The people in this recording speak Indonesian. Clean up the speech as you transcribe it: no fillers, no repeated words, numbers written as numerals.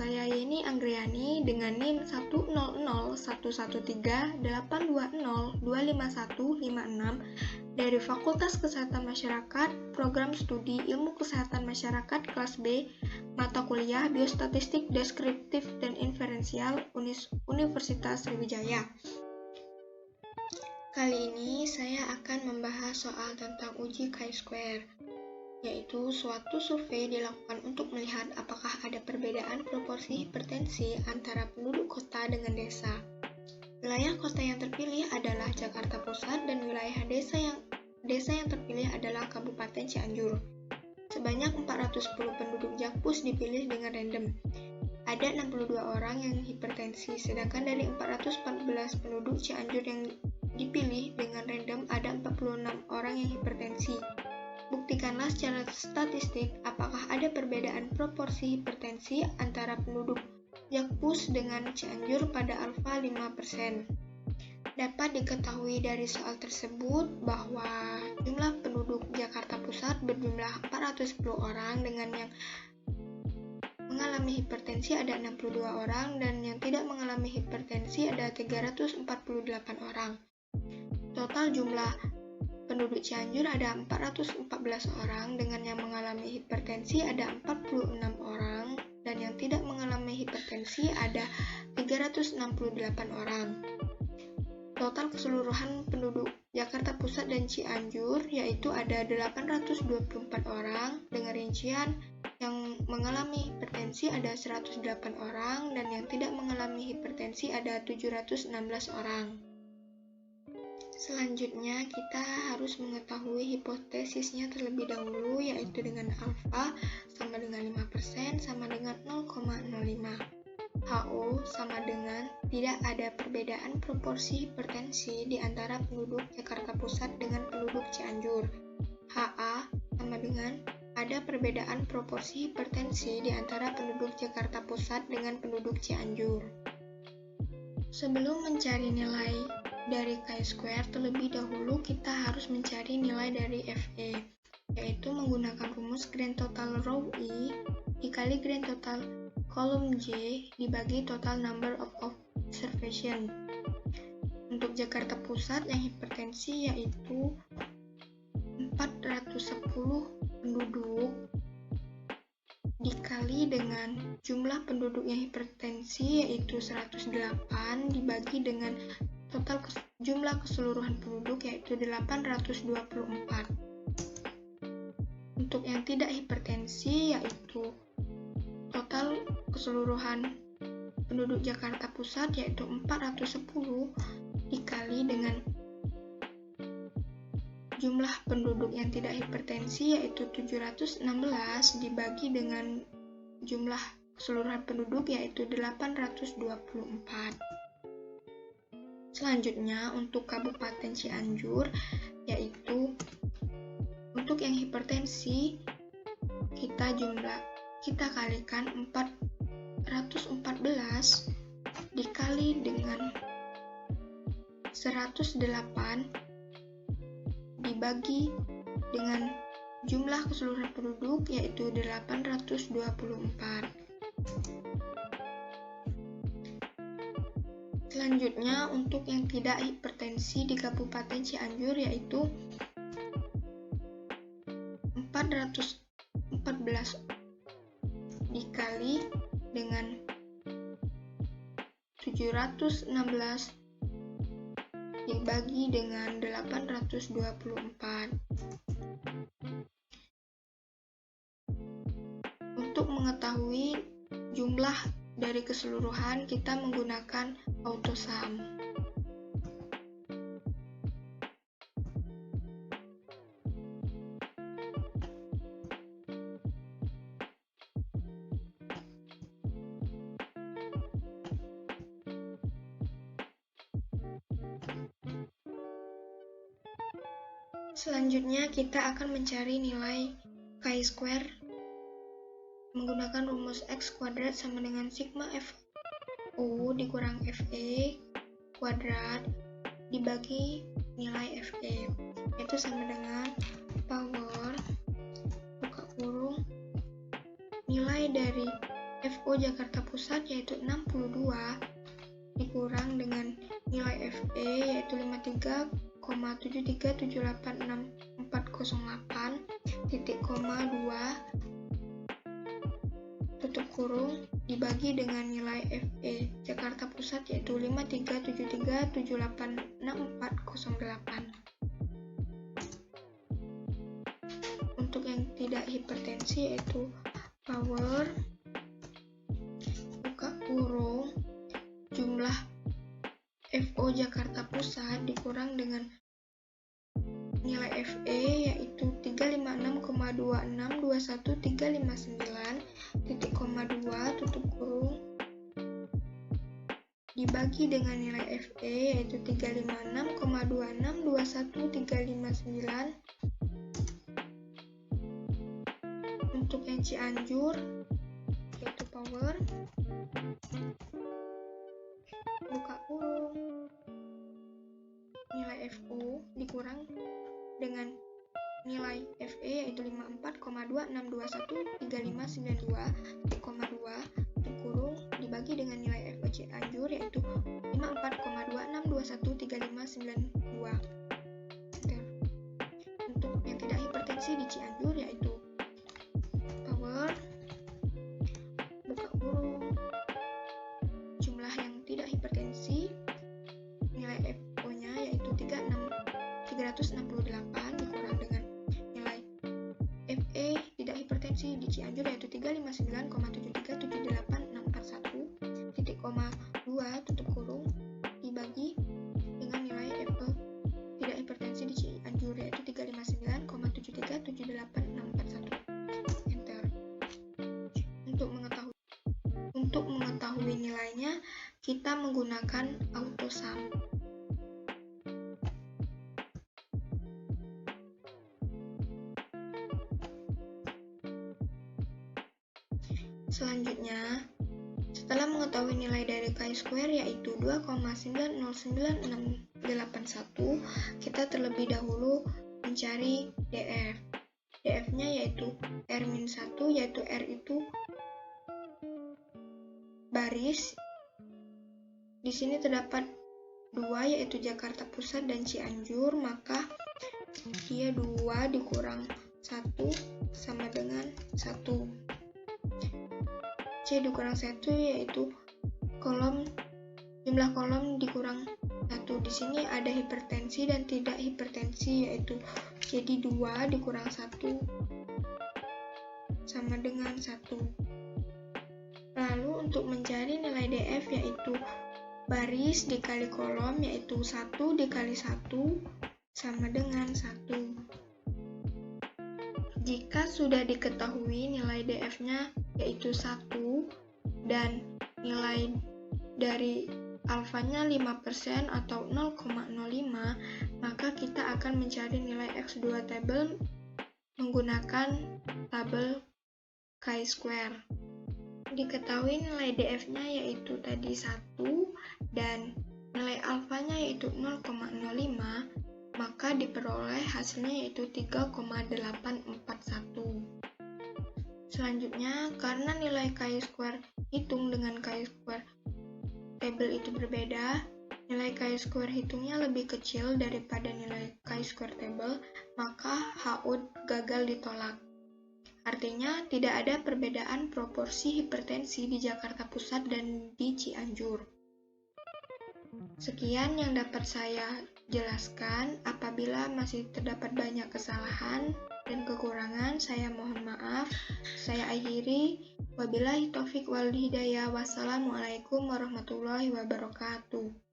saya Yeni Anggriani dengan NIM 100113820255156 dari Fakultas Kesehatan Masyarakat, Program Studi Ilmu Kesehatan Masyarakat kelas B, mata kuliah Biostatistik Deskriptif dan Inferensial Universitas Sriwijaya. Kali ini saya akan membahas soal tentang uji chi-square, yaitu suatu survei dilakukan untuk melihat apakah ada perbedaan proporsi hipertensi antara penduduk kota dengan desa. Wilayah kota yang terpilih adalah Jakarta Pusat dan wilayah desa yang terpilih adalah Kabupaten Cianjur. Sebanyak 410 penduduk Jakpus dipilih dengan random. Ada 62 orang yang hipertensi, sedangkan dari 414 penduduk Cianjur yang dipilih dengan random ada 46 orang yang hipertensi. Buktikanlah secara statistik apakah ada perbedaan proporsi hipertensi antara penduduk Jakpus dengan Cianjur pada alfa 5%. Dapat diketahui dari soal tersebut bahwa jumlah penduduk Jakarta Pusat berjumlah 410 orang dengan yang mengalami hipertensi ada 62 orang dan yang tidak mengalami hipertensi ada 348 orang. Total jumlah penduduk Cianjur ada 414 orang dengan yang mengalami hipertensi ada 46 orang dan yang tidak mengalami hipertensi ada 368 orang. Total keseluruhan penduduk Jakarta Pusat dan Cianjur yaitu ada 824 orang dengan rincian yang mengalami hipertensi ada 108 orang dan yang tidak mengalami hipertensi ada 716 orang. Selanjutnya, kita harus mengetahui hipotesisnya terlebih dahulu, yaitu dengan alfa sama dengan 5% sama dengan 0,05. HO sama dengan tidak ada perbedaan proporsi hipertensi di antara penduduk Jakarta Pusat dengan penduduk Cianjur. HA sama dengan ada perbedaan proporsi hipertensi di antara penduduk Jakarta Pusat dengan penduduk Cianjur. Sebelum mencari nilai dari chi-square, terlebih dahulu kita harus mencari nilai dari FE, yaitu menggunakan rumus grand total row I dikali grand total column J dibagi total number of observation. Untuk Jakarta Pusat yang hipertensi yaitu 410 penduduk dikali dengan jumlah penduduk yang hipertensi yaitu 108 dibagi dengan total jumlah keseluruhan penduduk yaitu 824. Untuk yang tidak hipertensi yaitu total keseluruhan penduduk Jakarta Pusat yaitu 410 dikali dengan jumlah penduduk yang tidak hipertensi yaitu 716 dibagi dengan jumlah keseluruhan penduduk yaitu 824. Selanjutnya untuk Kabupaten Cianjur yaitu untuk yang hipertensi kita kalikan 414 dikali dengan 108 dibagi dengan jumlah keseluruhan penduduk yaitu 824. Selanjutnya untuk yang tidak hipertensi di Kabupaten Cianjur yaitu 414 dikali dengan 716 dibagi dengan 824. Untuk mengetahui jumlah dari keseluruhan kita menggunakan autosum. Selanjutnya kita akan mencari nilai chi-square menggunakan rumus X kuadrat sama dengan sigma FU dikurang FE kuadrat dibagi nilai FE, itu sama dengan power buka kurung nilai dari FO Jakarta Pusat yaitu 62 dikurang dengan nilai FE yaitu 53,73786408 titik koma 2 tutup kurung dibagi dengan nilai FE Jakarta Pusat yaitu 5373786408. Untuk yang tidak hipertensi yaitu power buka kurung jumlah FO Jakarta Pusat dikurang dengan nilai FE yaitu 356,2621359 titik koma 2 tutup kurung dibagi dengan nilai FE yaitu 356,2621359. Untuk yang Cianjur yaitu power buka kurung nilai FO dikurang dengan nilai FE yaitu 54,26213592 titik koma 2 tutup kurung dibagi dengan nilai FO Cianjur yaitu 54,26213592. Untuk yang tidak hipertensi di Cianjur yaitu power buka kurung jumlah yang tidak hipertensi nilai FO-nya yaitu 368 dikurang dengan nilai FE tidak hipertensi di Cianjur yaitu 359,7378641 titik koma 2 tutup kurung dibagi dengan nilai FE tidak hipertensi di Cianjur yaitu 359,7378641. Enter. Untuk mengetahui nilainya kita menggunakan autosum. Selanjutnya, setelah mengetahui nilai dari chi-square yaitu 2,909681, kita terlebih dahulu mencari DF. DF-nya yaitu R-1 yaitu R itu baris. Di sini terdapat 2 yaitu Jakarta Pusat dan Cianjur, maka dia 2 dikurang 1 sama dengan 1. C dikurang 1 yaitu jumlah kolom dikurang 1. Di sini ada hipertensi dan tidak hipertensi yaitu jadi 2 dikurang 1 sama dengan 1. Lalu untuk mencari nilai DF yaitu baris dikali kolom yaitu 1 dikali 1 sama dengan 1. Jika sudah diketahui nilai DF-nya yaitu 1 dan nilai dari alfanya 5% atau 0,05, maka kita akan mencari nilai X2 tabel menggunakan tabel chi-square. Diketahui nilai DF-nya yaitu tadi 1 dan nilai alfanya yaitu 0,05, maka diperoleh hasilnya yaitu 3,841. Selanjutnya, karena nilai chi-square hitung dengan chi-square table itu berbeda, nilai chi-square hitungnya lebih kecil daripada nilai chi-square table, maka HO gagal ditolak. Artinya, tidak ada perbedaan proporsi hipertensi di Jakarta Pusat dan di Cianjur. Sekian yang dapat saya jelaskan. Apabila masih terdapat banyak kesalahan dan kekurangan, saya mohon maaf. Saya akhiri. Wabillahi taufik wal hidayah. Wassalamualaikum warahmatullahi wabarakatuh.